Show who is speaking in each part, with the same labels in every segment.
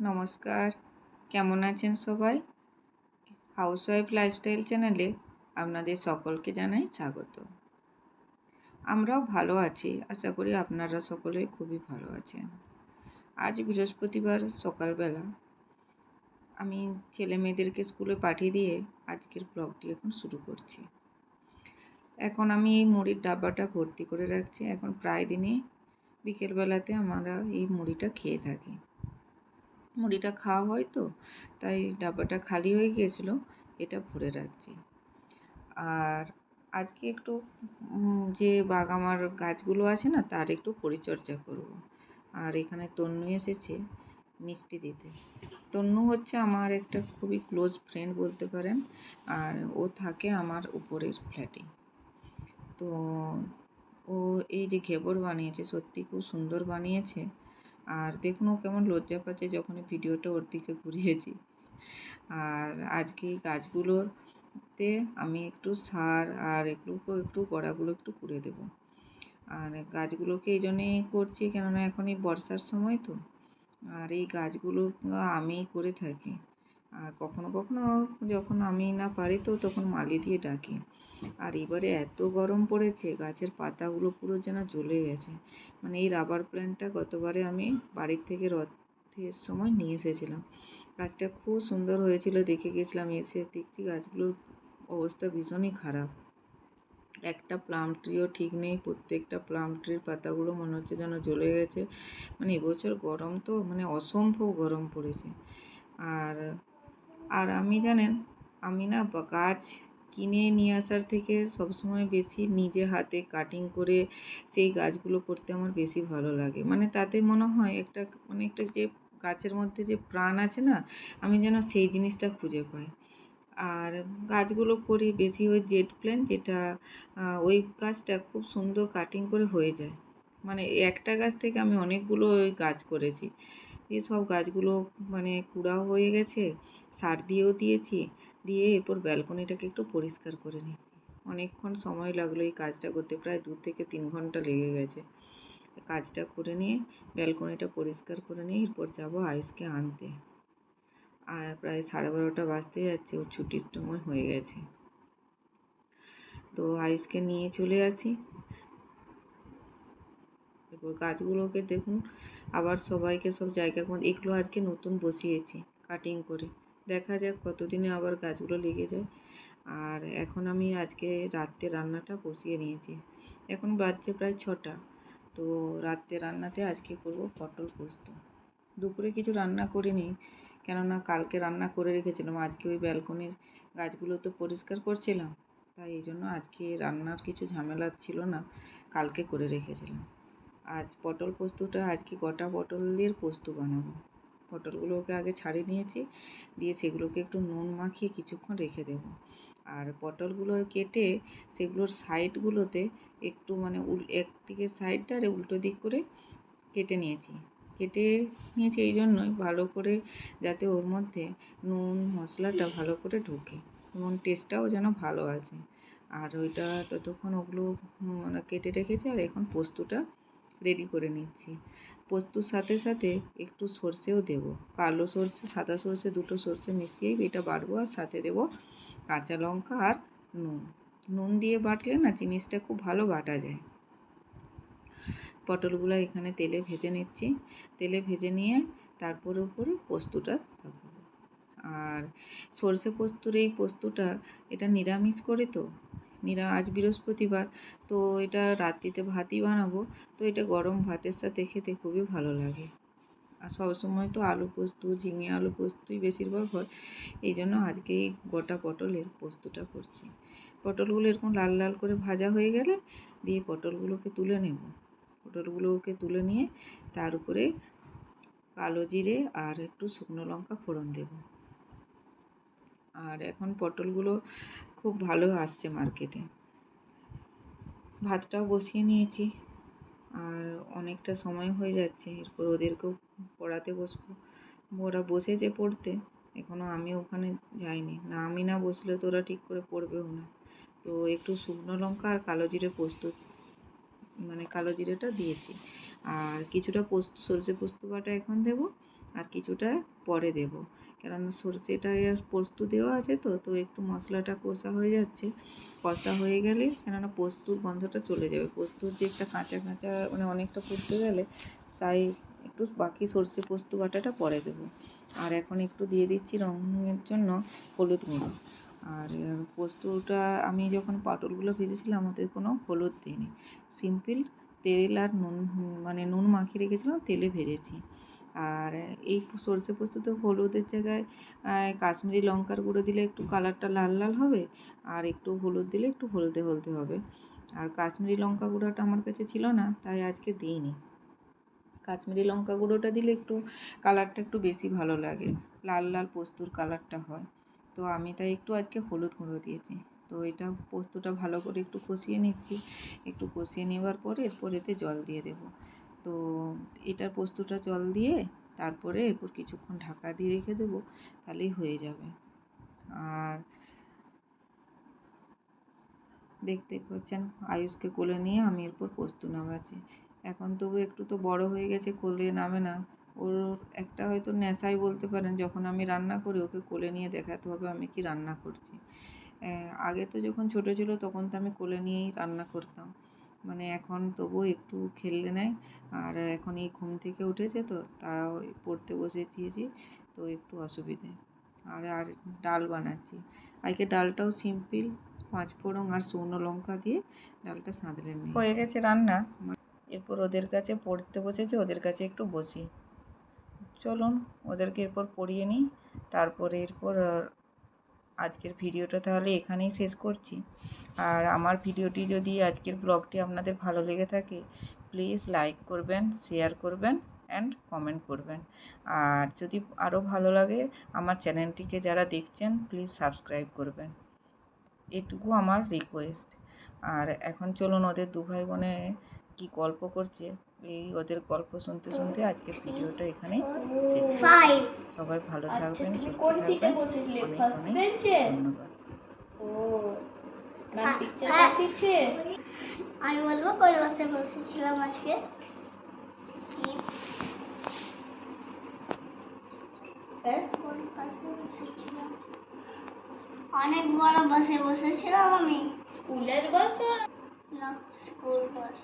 Speaker 1: নমস্কার, কেমন আছেন সবাই? হাউসওয়াইফ লাইফস্টাইল চ্যানেলে আপনাদের সকলকে জানাই স্বাগত। আমরাও ভালো আছি, আশা করি আপনারা সকলেই খুবই ভালো আছেন। আজ বৃহস্পতিবার সকালবেলা আমি ছেলে মেয়েদেরকে স্কুলে পাঠিয়ে দিয়ে আজকের ব্লগটি এখন শুরু করছি। এখন আমি এই মুড়ির ডাব্বাটা ভর্তি করে রাখছি। এখন প্রায় দিনই বিকেলবেলাতে আমরা এই মুড়িটা খেয়ে থাকি। মুড়িটা খাওয়া হয় তো, তাই ডাব্বাটা খালি হয়ে গিয়েছিলো, এটা ভরে রাখছি। আর আজকে একটু যে আমার গাছগুলো আছে না, তার একটু পরিচর্যা করব। আর এখানে তন্নু এসেছে মিষ্টি দিতে। তন্নু হচ্ছে আমার একটা খুবই ক্লোজ ফ্রেন্ড বলতে পারেন, আর ও থাকে আমার উপরের ফ্ল্যাটে। তো ও এই যে ঘেবর বানিয়েছে, সত্যি খুব সুন্দর বানিয়েছে। আর দেখুন ও কেমন লজ্জা পাচ্ছে যখনই ভিডিওটা ওর দিকে ঘুরিয়েছি। আর আজকে গাছগুলোতে আমি একটু সার আর একটু গোড়াগুলো একটু কুড়ে দেবো। আর গাছগুলোকে এই জন্যেই করছি কেননা এখন এই বর্ষার সময় তো, আর এই গাছগুলো আমি করে থাকি। আর কখনো কখনো যখন আমি না পারি তো তখন মালি দিয়ে ডাকি। আর এবারে এত গরম পড়েছে, গাছের পাতাগুলো পুরো যেন জ্বলে গেছে। মানে এই রাবার প্ল্যান্টটা গতবারে আমি বাড়ির থেকে রথের সময় নিয়ে এসেছিলাম। গাছটা খুব সুন্দর হয়েছিল, দেখে গেছিলাম, এসে দেখছি গাছগুলোর অবস্থা ভীষণই খারাপ। একটা প্লাম ট্রিও ঠিক নেই, প্রত্যেকটা প্লাম ট্রির পাতাগুলো মনে হচ্ছে যেন জ্বলে গেছে। মানে এবছর গরম তো মানে অসম্ভব গরম পড়েছে। আর আমি জানেন, আমি না গাছ কিনে নিয়ে আসার থেকে সবসময় বেশি নিজে হাতে কাটিং করে সেই গাছগুলো করতে আমার বেশি ভালো লাগে। মানে তাতে মনে হয় একটা যে গাছের মধ্যে যে প্রাণ আছে না, আমি যেন সেই জিনিসটা খুঁজে পাই। আর গাছগুলো করি বেশি ওই জেড প্ল্যান্ট, যেটা ওই গাছটা খুব সুন্দর কাটিং করে হয়ে যায়। মানে একটা গাছ থেকে আমি অনেকগুলো ওই গাছ করেছি। এই সব গাছগুলো মানে কুড়াও হয়ে গেছে, সার দিয়েও দিয়েছি, দিয়ে এরপর ব্যালকনিটাকে একটু পরিষ্কার করে নিচ্ছি। অনেকক্ষণ সময় লাগলো এই কাজটা করতে, প্রায় 2 থেকে 3 ঘন্টা লেগে গেছে। কাজটা করে নিয়ে ব্যালকনিটা পরিষ্কার করে নিয়ে এরপর যাবো আয়ুষকে আনতে। আর প্রায় 12:30 বাজতে যাচ্ছে, ওর ছুটির সময় হয়ে গেছে। তো আয়ুষকে নিয়ে চলে আসি। এরপর গাছগুলোকে দেখুন আবার সবাইকে সব জায়গা এগুলো আজকে নতুন বসিয়েছি কাটিং করে। দেখা যাক কতদিনে আবার গাছগুলো লেগে যায়। আর এখন আমি আজকে রাত্রে রান্নাটা বসিয়ে নিয়েছি। এখন বাজছে প্রায় 6টা। তো রাত্রে রান্নাতে আজকে করব পটল পোস্ত। দুপুরে কিছু রান্না করিনি, কেননা কালকে রান্না করে রেখেছিলাম। আজকে ওই ব্যালকনির গাছগুলো তো পরিষ্কার করছিলাম, তাই এই জন্য আজকে রান্নার কিছু ঝামেলা ছিল না, কালকে করে রেখেছিলাম। আজ পটল পোস্তটা আজকে গোটা পটলের পোস্ত বানাবো। পটলগুলোকে আগে ছাড়িয়ে নিয়েছি, দিয়ে সেগুলোকে একটু নুন মাখিয়ে কিছুক্ষণ রেখে দেবো। আর পটলগুলো কেটে সেগুলোর সাইডগুলোতে একটু মানে একদিকের সাইডটা আর উল্টো দিক করে কেটে নিয়েছি এই জন্যই ভালো করে, যাতে ওর মধ্যে নুন মশলাটা ভালো করে ঢোকে এবং টেস্টটাও যেন ভালো আসে। আর ওইটা ততক্ষণ ওগুলো মানে কেটে রেখেছি। আর এখন পোস্তটা রেডি করে নিচ্ছি। পোস্তর সাথে সাথে একটু সর্ষেও দেবো, কালো সর্ষে সাদা সর্ষে, দুটো সর্ষে মিশিয়েই এটা বাটবো। আর সাথে দেবো কাঁচা লঙ্কা আর নুন দিয়ে বাটলে না জিনিসটা খুব ভালো বাটা যায়। পটলগুলো এখানে তেলে ভেজে নিচ্ছি। তেলে ভেজে নিয়ে তারপর উপরে পোস্তটা দেবো। আর সর্ষে পোস্তর এই পোস্তটা, এটা নিরামিষ করে তো, আজ বৃহস্পতিবার, তো এটা রাত্রিতে ভাতই বানাবো। তো এটা গরম ভাতের সাথে খেতে খুবই ভালো লাগে। আর সবসময় তো আলু পোস্ত, ঝিঙে আলু পোস্তই বেশিরভাগ হয়, এই জন্য আজকে এই গোটা পটলের পোস্তটা করছি। পটলগুলো এরকম লাল লাল করে ভাজা হয়ে গেলে দিয়ে পটলগুলোকে তুলে নেব। পটলগুলোকে তুলে নিয়ে তার উপরে কালো জিরে আর একটু শুকনো লঙ্কা ফোড়ন দেব। আর এখন পটলগুলো খুব ভালো আসছে মার্কেটে। ভাতটাও বসিয়ে নিয়েছি, আর অনেকটা সময় হয়ে যাচ্ছে। এরপর ওদেরকেও পড়াতে বসবো। ওরা বসেছে পড়তে, এখনও আমি ওখানে যাইনি। না আমি না বসলে তো ওরা ঠিক করে পড়বেও না। তো একটু শুকনো লঙ্কা আর কালো জিরে পোস্ত, মানে কালো জিরেটা দিয়েছি। আর কিছুটা সর্ষে পোস্ত বাটা এখন দেবো। আর কিছুটা পরে দেব, কেননা সর্ষেটা পোস্ত দেওয়া আছে তো, তো একটু মশলাটা কষা হয়ে যাচ্ছে। কষা হয়ে গেলে, কেননা পোস্তর গন্ধটা চলে যাবে, পোস্তর যে একটা কাঁচা কাঁচা মানে অনেকটা করতে গেলে, তাই একটু বাকি সর্ষে পোস্ত বাটাটা পরে দেবো। আর এখন একটু দিয়ে দিচ্ছি রঙের জন্য হলুদ গুঁড়ো। আর পোস্তটা আমি যখন পটলগুলো ভেজেছিলাম ওতে কোনো হলুদ দিইনি, সিম্পল তেল আর নুন, মানে নুন মাখিয়ে রেখেছিলাম, তেলে ভেজেছি। আর এই সর্ষে পোস্ততে হলুদের জায়গায় কাশ্মীরি লঙ্কার গুঁড়ো দিলে একটু কালারটা লাল লাল হবে, আর একটু হলুদ দিলে একটু হলদে হলদে হবে। আর কাশ্মীরি লঙ্কা গুঁড়োটা আমার কাছে ছিল না, তাই আজকে দিইনি। কাশ্মীরি লঙ্কা গুঁড়োটা দিলে একটু কালারটা একটু বেশি ভালো লাগে, লাল লাল পোস্তর কালারটা হয়। তো আমি তাই একটু আজকে হলুদ গুঁড়ো দিয়েছি। তো এটা পোস্তটা ভালো করে একটু কষিয়ে নিচ্ছি। একটু কষিয়ে নেওয়ার পরে এরপর এতে জল দিয়ে দেবো। তো এটার পোস্তটা জল দিয়ে তারপরে এরপর কিছুক্ষণ ঢাকা দিয়ে রেখে দেবো, তাহলেই হয়ে যাবে। আর দেখতে পাচ্ছেন আয়ুষকে কোলে নিয়ে আমি এরপর পোস্ত নামাচ্ছি। এখন তবু একটু তো বড় হয়ে গেছে, কোলে নামে না। ওর একটা হয়তো নেশাই বলতে পারেন, যখন আমি রান্না করি ওকে কোলে নিয়ে দেখাতে হবে আমি কি রান্না করছি। আগে তো যখন ছোট ছিল তখন তো আমি কোলে নিয়েই রান্না করতাম, মানে এখন তবুও একটু খেললে নেয়। আর এখন এই ঘুম থেকে উঠেছে তো, তাও পড়তে বসিয়েছি, তো একটু অসুবিধে। আর ডাল বানাচ্ছি আজকে, ডালটাও সিম্পল, 5 ফোড়ন আর শুকনো লঙ্কা দিয়ে ডালটা সাঁতলে নিই। হয়ে গেছে রান্না, এরপর ওদের কাছে পড়তে বসেছি, ওদের কাছে একটু বসি। চলুন ওদেরকে এরপর পড়িয়ে নিই, তারপরে এরপর আজকের ভিডিওটা তাহলে এখানেই শেষ করছি। আর আমার ভিডিওটি যদি, আজকের ব্লগটি আপনাদের ভালো লেগে থাকে, প্লিজ লাইক করবেন, শেয়ার করবেন অ্যান্ড কমেন্ট করবেন। আর যদি আরও ভালো লাগে আমার চ্যানেলটিকে যারা দেখছেন প্লিজ সাবস্ক্রাইব করবেন, এটুকু আমার রিকোয়েস্ট। আর এখন চলুন ওদের দু ভাই বোনে কি গল্প করছে, এই ওদের গল্প শুনতে শুনতে আজকের ভিডিওটা এখানেই শেষ করছি। সবাই ভালো থাকবেন, সুস্থ থাকবেন, অনেক অনেক ধন্যবাদ।
Speaker 2: আমি বলবো কোন বসে বসেছিলাম আজকে, অনেক বড় বাসে বসেছিলাম আমি। স্কুলের বাস না, স্কুল বাস।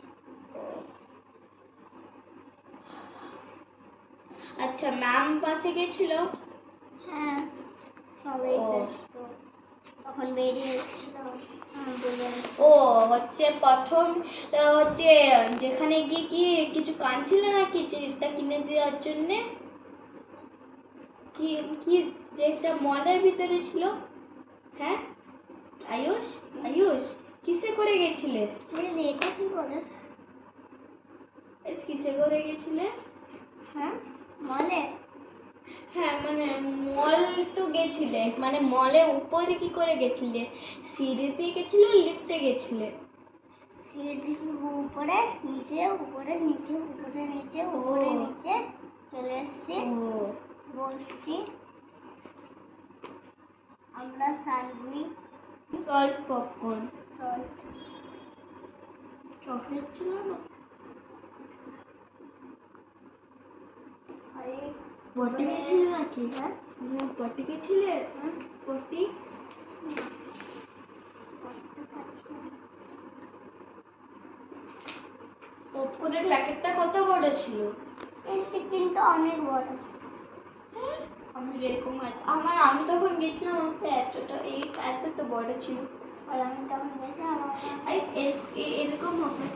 Speaker 2: আচ্ছা, ম্যাম বাসে গেছিল? হ্যাঁ, সবাই তখন বেরিয়ে এসেছিল। ও হচ্ছে প্রথম হচ্ছে যেখানে গিয়ে কি কিছু কাঁদছিল নাকি চিঠিটা কিনে দেওয়ার জন্য, কি কি যেটা মলের ভিতরে ছিল। হ্যাঁ আয়ুষ, আয়ুষ কিসে করে গেছিলে? এটা কি বলে, কিসে করে গেছিলে? হ্যাঁ মলে। হ্যাঁ মানে মল তো গেছিলে, মানে মলে উপরে কি করে গেছিলে? সিঁড়ি দিয়ে গেছিলে, লিফটে গেছিলে? সিঁড়ি উপরে নিচে, উপরে নিচে, উপরে নিচে, উপরে নিচে চলে এসছি, বসছি আমরা। Sanvi, salt, popcorn, salt, chocolate ছিল না? পটি গেছিলে নাকি? হ্যাঁ পটি গেছিলে? পটি পপকর্নের প্যাকেটটা কত বড় ছিল? কিন্তু অনেক বড়। আমি এরকম আমি তখন গেছিলাম, আমার এতটা এত তো বড় ছিল। আর আমি তখন গেছিলাম এরকম হবে।